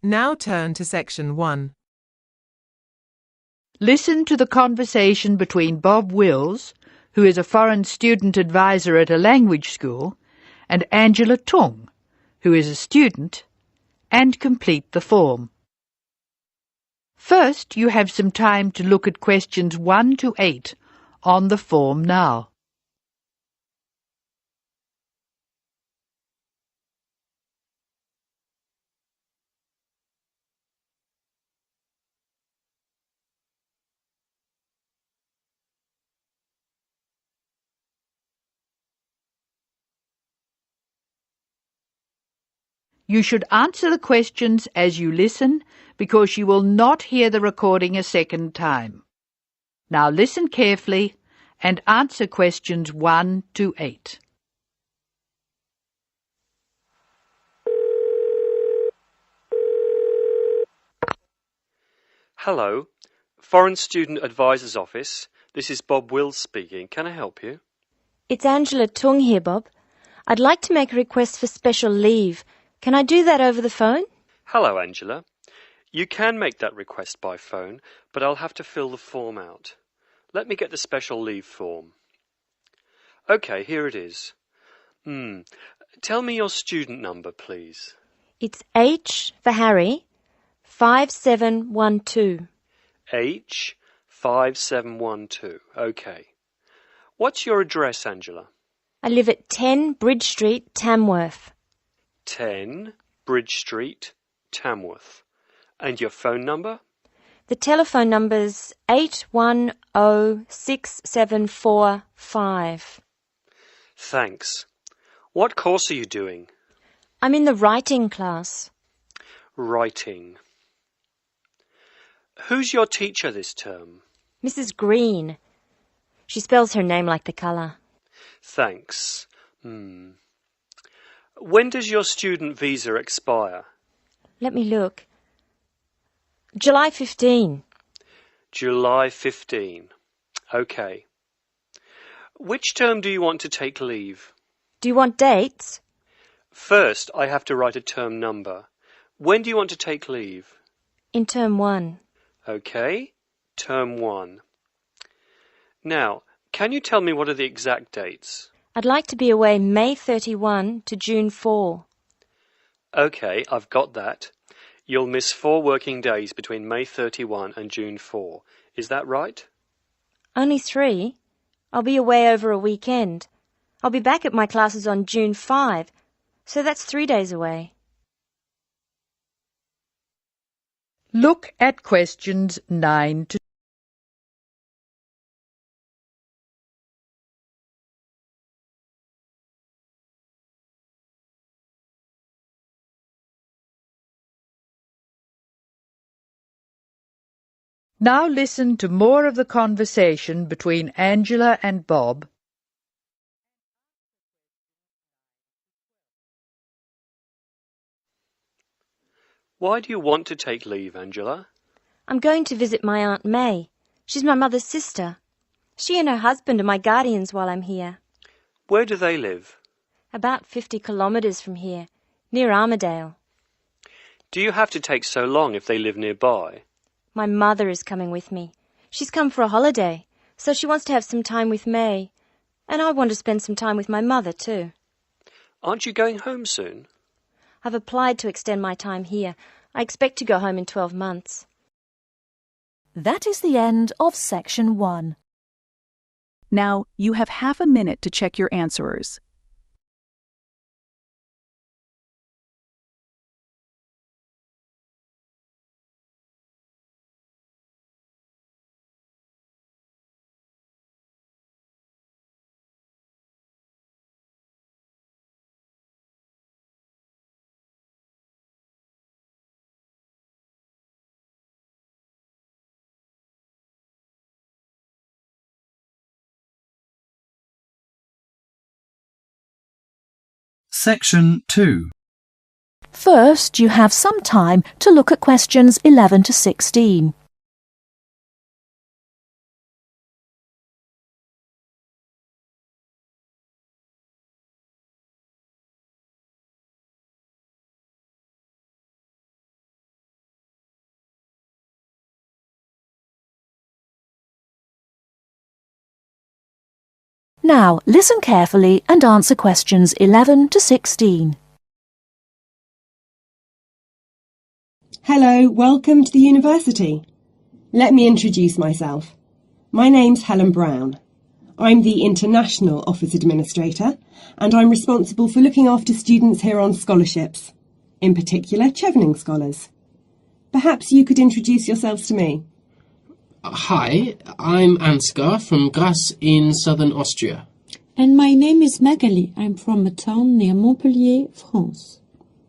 Now turn to section 1. Listen to the conversation between Bob Wills, who is a foreign student advisor at a language school, and Angela Tung, who is a student, and complete the form. First, you have some time to look at questions 1 to 8 on the form now. You should answer the questions as you listen because you will not hear the recording a second time. Now listen carefully and answer questions 1 to 8. Hello, Foreign Student Advisor's Office. This is Bob Wills speaking. Can I help you? It's Angela Tung here, Bob. I'd like to make a request for special leave. Can I do that over the phone? Hello, Angela. You can make that request by phone, but I'll have to fill the form out. Let me get the special leave form. OK, here it is. Tell me your student number, please. It's H for Harry, 5712. H5712. OK. What's your address, Angela? I live at 10 Bridge Street, Tamworth. 10 Bridge Street, Tamworth. And your phone number? The telephone number's 8106745. Thanks. What course are you doing? I'm in the writing class. Writing. Who's your teacher this term? Mrs. Green. She spells her name like the colour. Thanks. When does your student visa expire? Let me look. July 15. July 15. OK. Which term do you want to take leave? Do you want dates? First, I have to write a term number. When do you want to take leave? In term 1. OK. Term 1. Now, can you tell me what are the exact dates? I'd like to be away May 31 to June 4. OK, I've got that. You'll miss 4 working days between May 31 and June 4. Is that right? Only 3. I'll be away over a weekend. I'll be back at my classes on June 5, so that's 3 days away. Look at questions 9 to Now listen to more of the conversation between Angela and Bob. Why do you want to take leave, Angela? I'm going to visit my Aunt May. She's my mother's sister. She and her husband are my guardians while I'm here. Where do they live? About 50 kilometres from here, near Armadale. Do you have to take so long if they live nearby? My mother is coming with me. She's come for a holiday, so she wants to have some time with May. And I want to spend some time with my mother too. Aren't you going home soon? I've applied to extend my time here. I expect to go home in 12 months. That is the end of section 1. Now you have half a minute to check your answerers. Section 2. First, you have some time to look at questions 11 to 16. Now, listen carefully and answer questions 11 to 16. Hello, welcome to the university. Let me introduce myself. My name's Helen Brown. I'm the International Office Administrator and I'm responsible for looking after students here on scholarships, in particular Chevening scholars. Perhaps you could introduce yourselves to me. Hi, I'm Ansgar from Grasse in southern Austria. And my name is Magali. I'm from a town near Montpellier, France.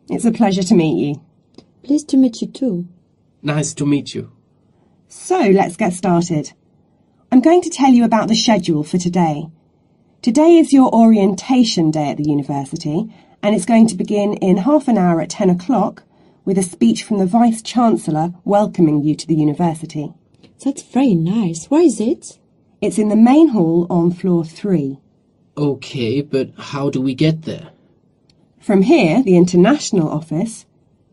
It's a pleasure to meet you. Pleased to meet you too. Nice to meet you. So let's get started. I'm going to tell you about the schedule for today. Today is your orientation day at the university and it's going to begin in half an hour at 10 o'clock with a speech from the Vice-Chancellor welcoming you to the university. That's very nice. Where is it? It's in the main hall on floor 3. Okay, but how do we get there? From here, the International Office,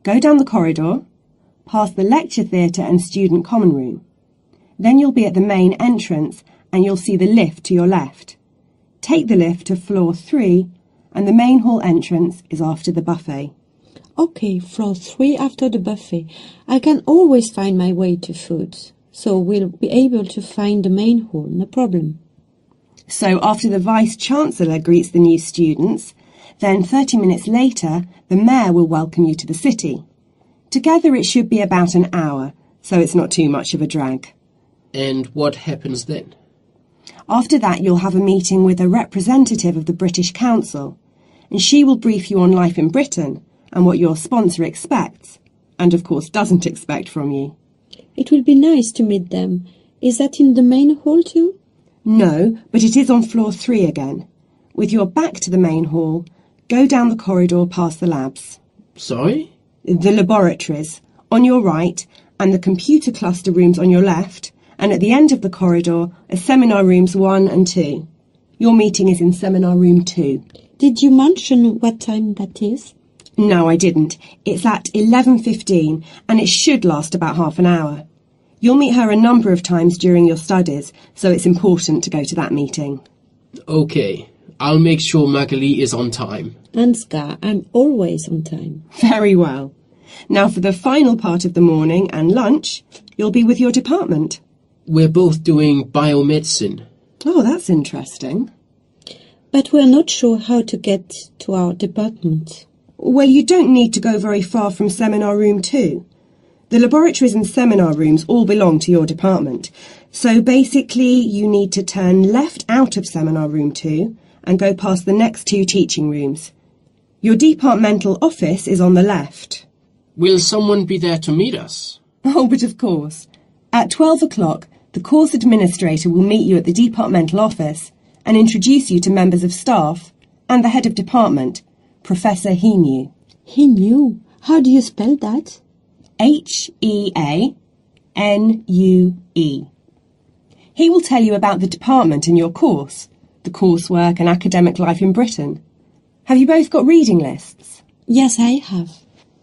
go down the corridor, past the lecture theatre and student common room. Then you'll be at the main entrance and you'll see the lift to your left. Take the lift to floor 3 and the main hall entrance is after the buffet. Okay, floor 3 after the buffet. I can always find my way to food, so we'll be able to find the main hall, no problem. So after the Vice-Chancellor greets the new students, then 30 minutes later, the Mayor will welcome you to the city. Together it should be about an hour, so it's not too much of a drag. And what happens then? After that, you'll have a meeting with a representative of the British Council, and she will brief you on life in Britain and what your sponsor expects, and of course doesn't expect from you. It will be nice to meet them. Is that in the main hall too? No, but it is on floor 3 again. With your back to the main hall, go down the corridor past the labs. Sorry? The laboratories, on your right, and the computer cluster rooms on your left, and at the end of the corridor are seminar rooms 1 and 2. Your meeting is in seminar room 2. Did you mention what time that is? No, I didn't. It's at 11:15 and it should last about half an hour. You'll meet her a number of times during your studies, so it's important to go to that meeting. Okay, I'll make sure Magali is on time. Ansgar, I'm always on time. Very well. Now for the final part of the morning and lunch, you'll be with your department. We're both doing biomedicine. Oh, that's interesting. But we're not sure how to get to our department. Well, you don't need to go very far from seminar room 2. The laboratories and seminar rooms all belong to your department. So basically, you need to turn left out of seminar room 2 and go past the next 2 teaching rooms. Your departmental office is on the left. Will someone be there to meet us? Oh, but of course. At 12 o'clock, the course administrator will meet you at the departmental office and introduce you to members of staff and the head of department, Professor Heanue. Heanue? How do you spell that? Heanue. He will tell you about the department and your course, the coursework and academic life in Britain. Have you both got reading lists? Yes, I have.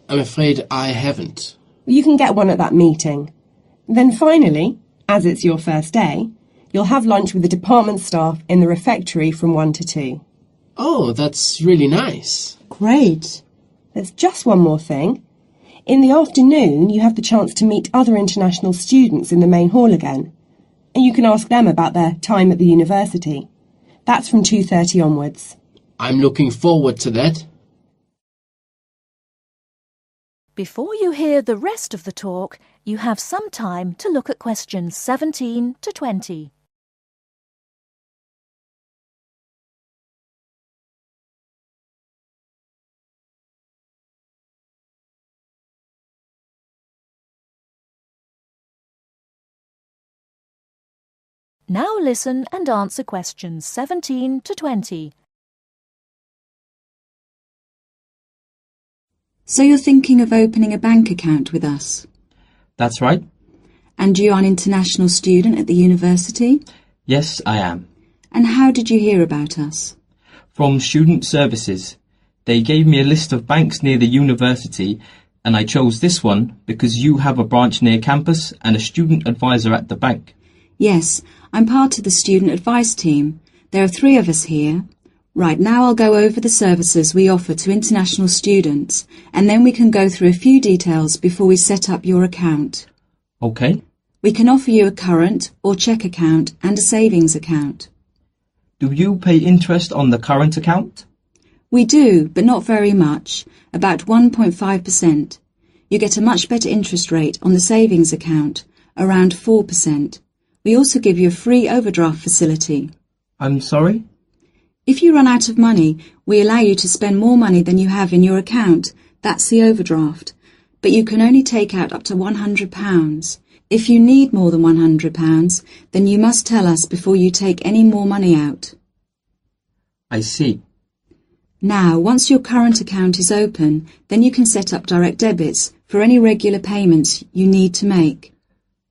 I'm afraid I haven't. You can get one at that meeting. Then finally, as it's your first day, you'll have lunch with the department staff in the refectory from 1 to 2. Oh, that's really nice. Great. There's just one more thing. In the afternoon, you have the chance to meet other international students in the main hall again. And you can ask them about their time at the university. That's from 2:30 onwards. I'm looking forward to that. Before you hear the rest of the talk, you have some time to look at questions 17 to 20. Now listen and answer questions 17 to 20. So you're thinking of opening a bank account with us? That's right. And you're an international student at the university? Yes, I am. And how did you hear about us? From Student Services. They gave me a list of banks near the university and I chose this one because you have a branch near campus and a student advisor at the bank. Yes, I'm part of the student advice team. There are 3 of us here. Right, now I'll go over the services we offer to international students, and then we can go through a few details before we set up your account. Okay. We can offer you a current or cheque account and a savings account. Do you pay interest on the current account? We do, but not very much, about 1.5%. You get a much better interest rate on the savings account, around 4%. We also give you a free overdraft facility. I'm sorry? If you run out of money, we allow you to spend more money than you have in your account. That's the overdraft. But you can only take out up to £100. If you need more than £100, then you must tell us before you take any more money out. I see. Now, once your current account is open, then you can set up direct debits for any regular payments you need to make.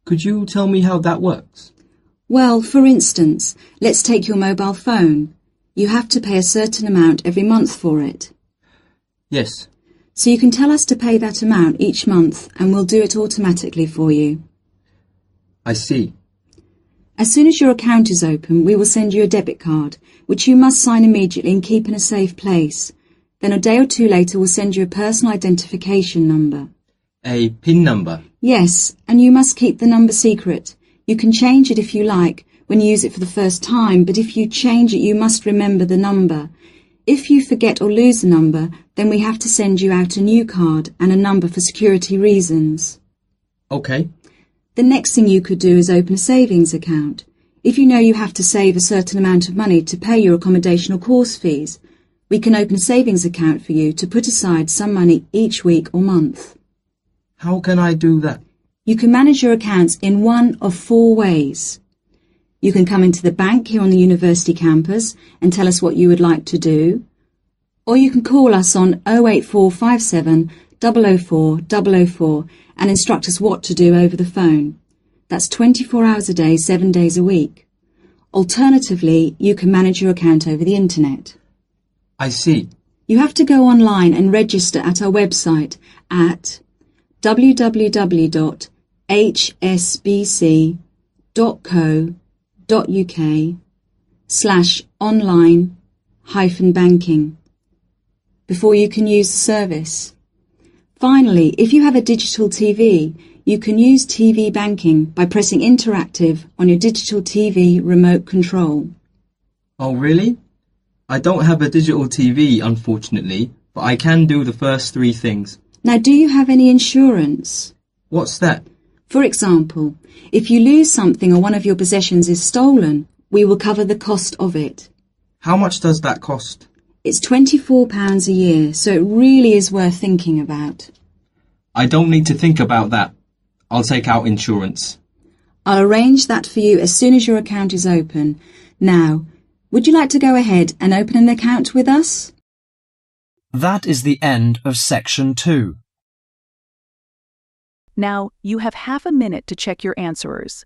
Could you tell me how that works? Well, for instance, let's take your mobile phone. You have to pay a certain amount every month for it. Yes. So you can tell us to pay that amount each month and we'll do it automatically for you. I see. As soon as your account is open, we will send you a debit card, which you must sign immediately and keep in a safe place. Then a day or 2 later, we'll send you a personal identification number. A PIN number? Yes, and you must keep the number secret. You can change it if you like when you use it for the first time, but if you change it, you must remember the number. If you forget or lose the number, then we have to send you out a new card and a number for security reasons. Okay. The next thing you could do is open a savings account. If you know you have to save a certain amount of money to pay your accommodation or course fees, we can open a savings account for you to put aside some money each week or month. How can I do that? You can manage your accounts in one of 4 ways. You can come into the bank here on the university campus and tell us what you would like to do, or you can call us on 08457 004 004 and instruct us what to do over the phone. That's 24 hours a day, 7 days a week. Alternatively, you can manage your account over the internet. I see. You have to go online and register at our website at www.hsbc.co.uk/online-banking before you can use the service. Finally, if you have a digital TV, you can use TV banking by pressing interactive on your digital TV remote control. Oh, really? I don't have a digital TV, unfortunately, but I can do the first 3 things. Now, do you have any insurance? What's that? For example, if you lose something or one of your possessions is stolen, we will cover the cost of it. How much does that cost? It's £24 a year, so it really is worth thinking about. I don't need to think about that. I'll take out insurance. I'll arrange that for you as soon as your account is open. Now, would you like to go ahead and open an account with us? That is the end of section 2. Now, you have half a minute to check your answerers.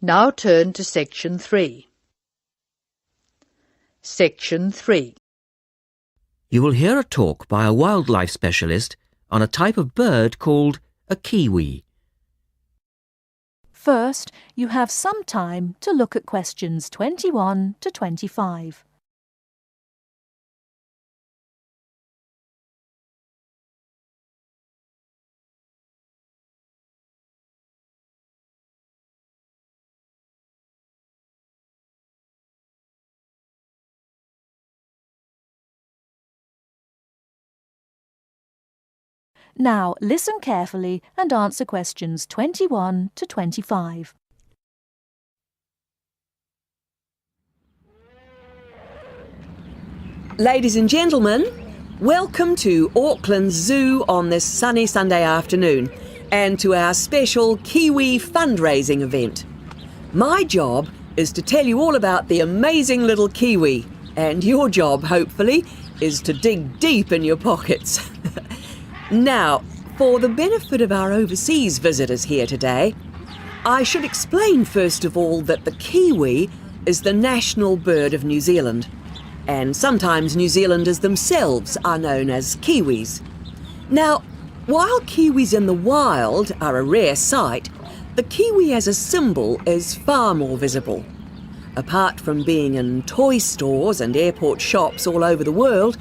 Now turn to Section 3. Section 3. You will hear a talk by a wildlife specialist on a type of bird called a kiwi. First, you have some time to look at questions 21 to 25. Now, listen carefully and answer questions 21 to 25. Ladies and gentlemen, welcome to Auckland Zoo on this sunny Sunday afternoon and to our special Kiwi fundraising event. My job is to tell you all about the amazing little kiwi, and your job, hopefully, is to dig deep in your pockets. Now, for the benefit of our overseas visitors here today, I should explain first of all that the kiwi is the national bird of New Zealand, and sometimes New Zealanders themselves are known as kiwis. Now, while kiwis in the wild are a rare sight, the kiwi as a symbol is far more visible. Apart from being in toy stores and airport shops all over the world,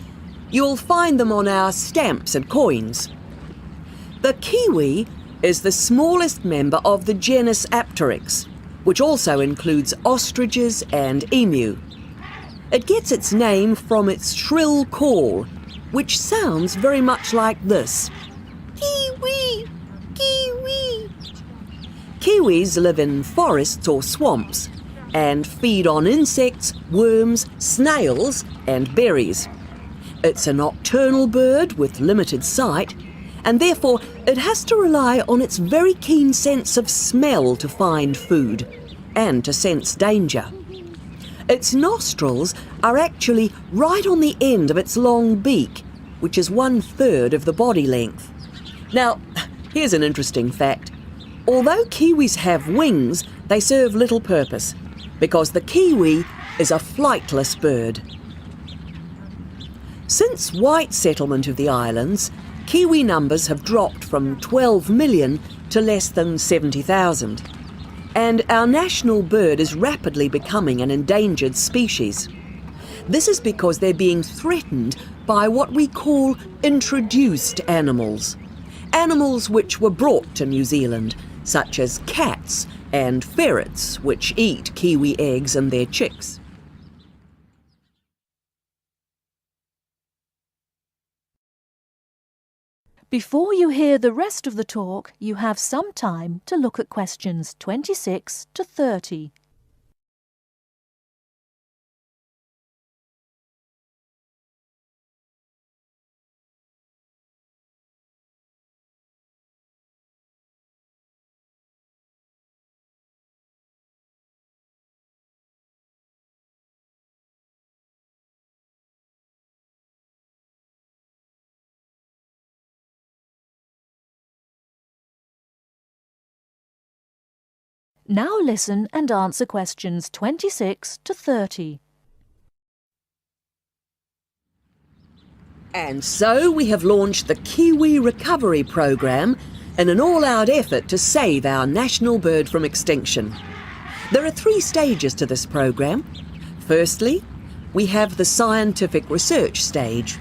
you'll find them on our stamps and coins. The kiwi is the smallest member of the genus Apteryx, which also includes ostriches and emu. It gets its name from its shrill call, which sounds very much like this. Kiwi! Kiwi! Kiwis live in forests or swamps and feed on insects, worms, snails and berries. It's a nocturnal bird with limited sight, and therefore it has to rely on its very keen sense of smell to find food and to sense danger. Its nostrils are actually right on the end of its long beak, which is 1/3 of the body length. Now, here's an interesting fact. Although kiwis have wings, they serve little purpose, because the kiwi is a flightless bird. Since white settlement of the islands, kiwi numbers have dropped from 12 million to less than 70,000. And our national bird is rapidly becoming an endangered species. This is because they're being threatened by what we call introduced animals. Animals which were brought to New Zealand, such as cats and ferrets, which eat kiwi eggs and their chicks. Before you hear the rest of the talk, you have some time to look at questions 26 to 30. Now listen and answer questions 26 to 30. And so we have launched the Kiwi Recovery Programme in an all-out effort to save our national bird from extinction. There are 3 stages to this programme. Firstly, we have the scientific research stage.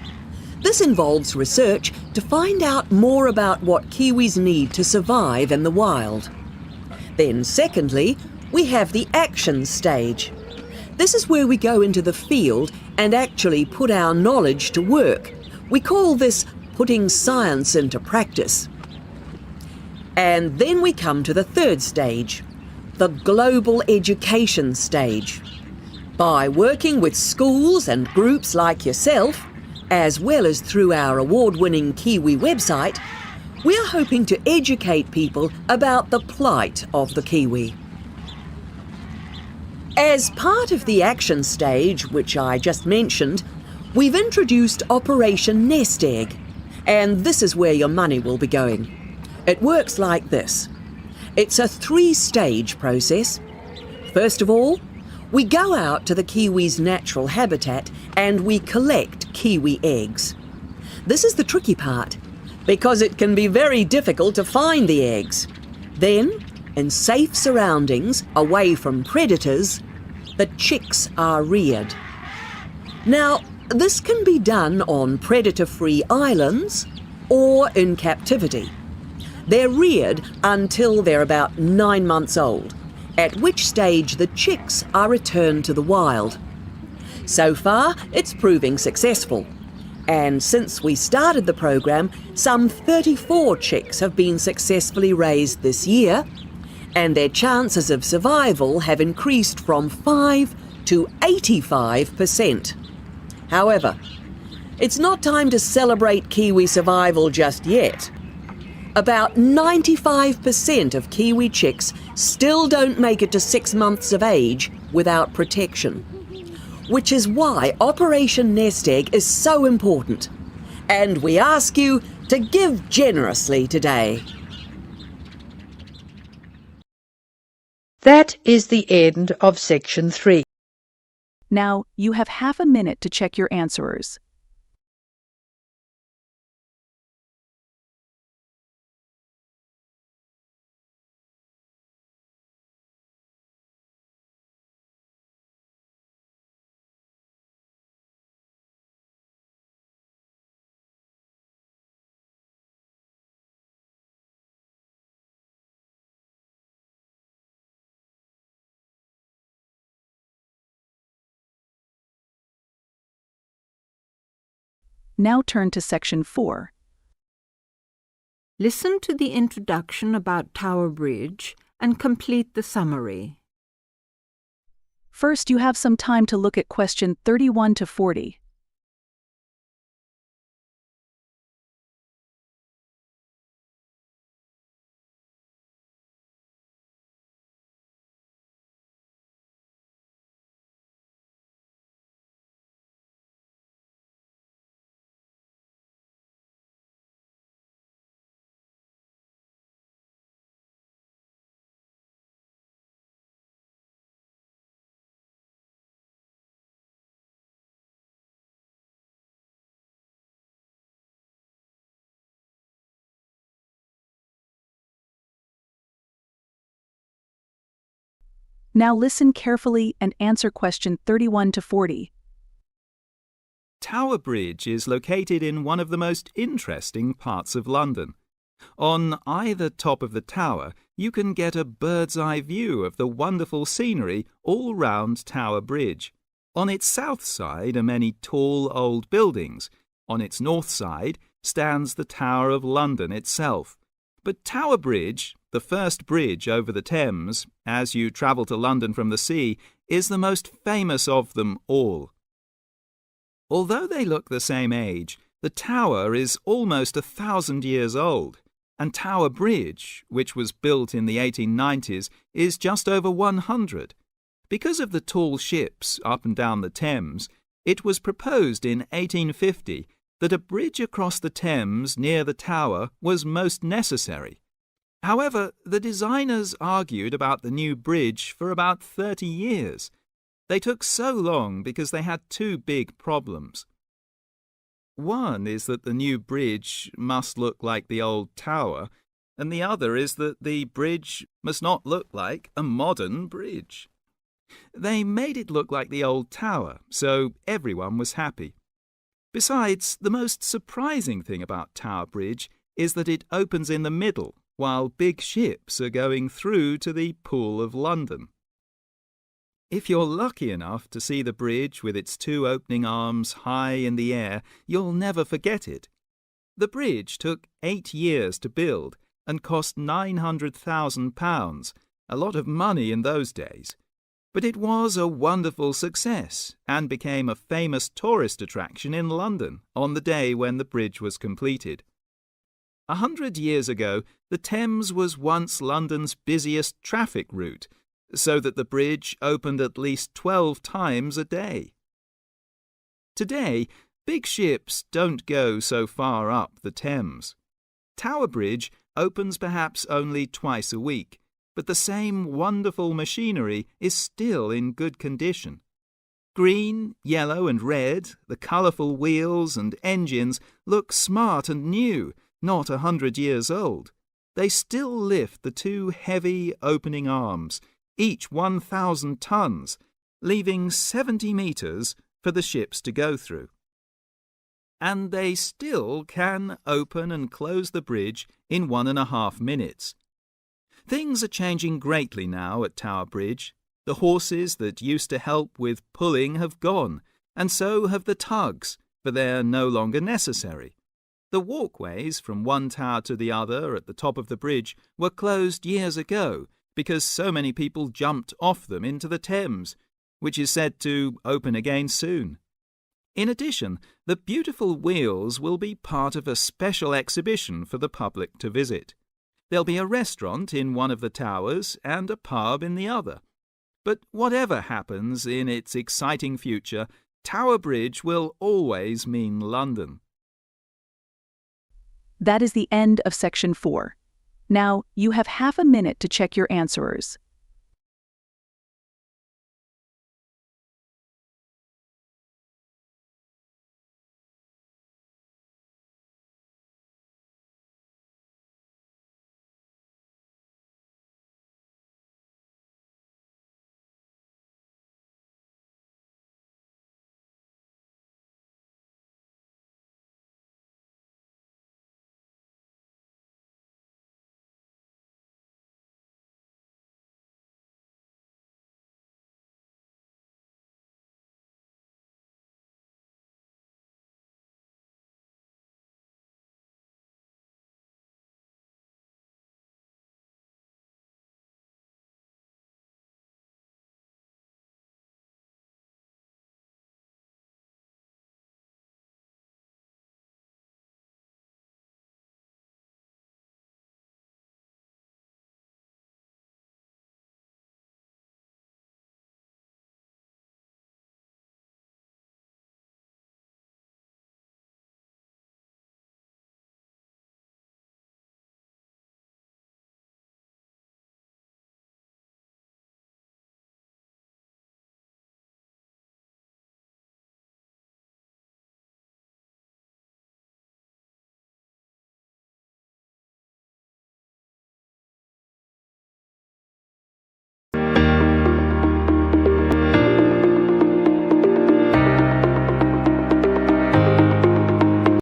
This involves research to find out more about what kiwis need to survive in the wild. Then secondly, we have the action stage. This is where we go into the field and actually put our knowledge to work. We call this putting science into practice. And then we come to the 3rd stage, the global education stage. By working with schools and groups like yourself, as well as through our award-winning Kiwi website, we are hoping to educate people about the plight of the kiwi. As part of the action stage, which I just mentioned, we've introduced Operation Nest Egg, and this is where your money will be going. It works like this. It's a 3-stage process. First of all, we go out to the kiwi's natural habitat and we collect kiwi eggs. This is the tricky part, because it can be very difficult to find the eggs. Then, in safe surroundings, away from predators, the chicks are reared. Now, this can be done on predator-free islands or in captivity. They're reared until they're about 9 months old, at which stage the chicks are returned to the wild. So far, it's proving successful. And since we started the programme, some 34 chicks have been successfully raised this year, and their chances of survival have increased from 5 to 85%. However, it's not time to celebrate kiwi survival just yet. About 95% of Kiwi chicks still don't make it to 6 months of age without protection, which is why Operation Nest Egg is so important. And we ask you to give generously today. That is the end of section 3. Now, you have half a minute to check your answerers. Now turn to section 4. Listen to the introduction about Tower Bridge and complete the summary. First, you have some time to look at question 31 to 40. Now listen carefully and answer question 31 to 40. Tower Bridge is located in one of the most interesting parts of London. On either top of the tower, you can get a bird's-eye view of the wonderful scenery all round Tower Bridge. On its south side are many tall old buildings. On its north side stands the Tower of London itself. But Tower Bridge, the first bridge over the Thames, as you travel to London from the sea, is the most famous of them all. Although they look the same age, the tower is almost 1,000 years old, and Tower Bridge, which was built in the 1890s, is just over 100. Because of the tall ships up and down the Thames, it was proposed in 1850 that a bridge across the Thames near the tower was most necessary. However, the designers argued about the new bridge for about 30 years. They took so long because they had two big problems. One is that the new bridge must look like the old tower, and the other is that the bridge must not look like a modern bridge. They made it look like the old tower, so everyone was happy. Besides, the most surprising thing about Tower Bridge is that it opens in the middle, while big ships are going through to the Pool of London. If you're lucky enough to see the bridge with its two opening arms high in the air, you'll never forget it. The bridge took 8 years to build and cost £900,000, a lot of money in those days. But it was a wonderful success and became a famous tourist attraction in London on the day when the bridge was completed. 100 years ago, the Thames was once London's busiest traffic route, so that the bridge opened at least 12 times a day. Today, big ships don't go so far up the Thames. Tower Bridge opens perhaps only twice a week, but the same wonderful machinery is still in good condition. Green, yellow and red, the colourful wheels and engines look smart and new, not 100 years old. They still lift the two heavy opening arms, each 1,000 tons, leaving 70 metres for the ships to go through. And they still can open and close the bridge in 1.5 minutes. Things are changing greatly now at Tower Bridge. The horses that used to help with pulling have gone, and so have the tugs, for they're no longer necessary. The walkways from one tower to the other at the top of the bridge were closed years ago because so many people jumped off them into the Thames, which is said to open again soon. In addition, the beautiful wheels will be part of a special exhibition for the public to visit. There'll be a restaurant in one of the towers and a pub in the other. But whatever happens in its exciting future, Tower Bridge will always mean London. That is the end of section 4. Now, you have half a minute to check your answerers.